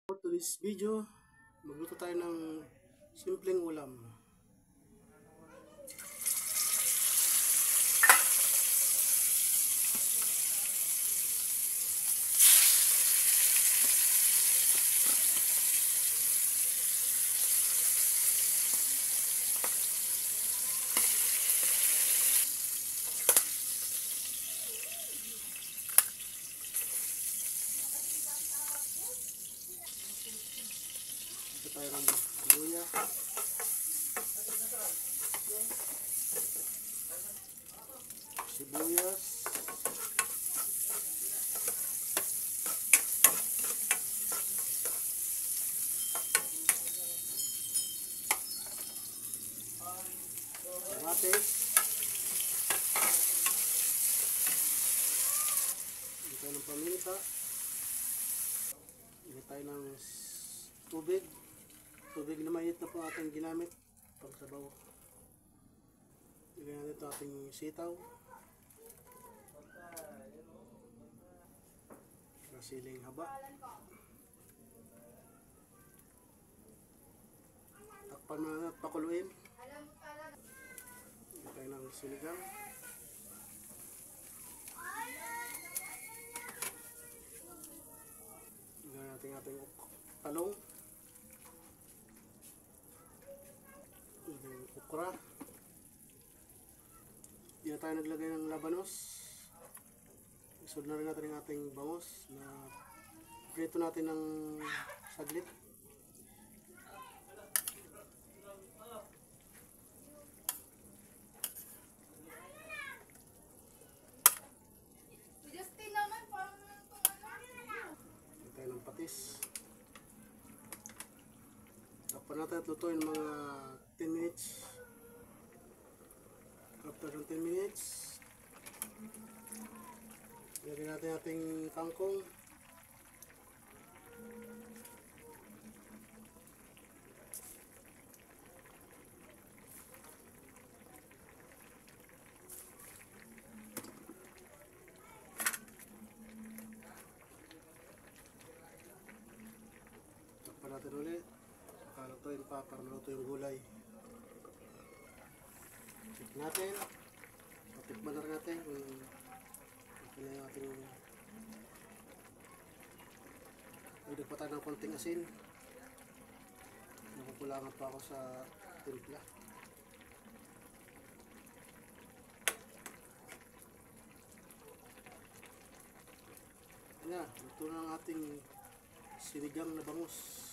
For today's video, magluto tayo ng simpleng ulam. Ito tayo ng luya, sibuyas, kamatis, ito tayo ng paminta, ito tayo ng tubig na mainit na po ating ginamit pang sabaw. Ilagay natin ito ating sitaw, siling haba, takpan mo na at pakuluin. Ilagay tayo ng sinigang, ilagay natin ating talong, ilagay okra. Hindi na tayo naglagay ng labanos. Isunod na rin natin ang ating bangos na prito natin ng saglit. Ilagay tayo ng patis. Takpan natin at lutuin mga 10 minutes. After ng 10 minutes, ilagay natin ating kangkong. Takpan natin ulit. Lutuin pa para maluto yung gulay. Check natin. Patikman na rin natin kung okay na yung ating pwede pa tayo ng konting asin. Nakukulangan pa ako sa timpla. Ayan, luto na ang ating sinigang na bangus.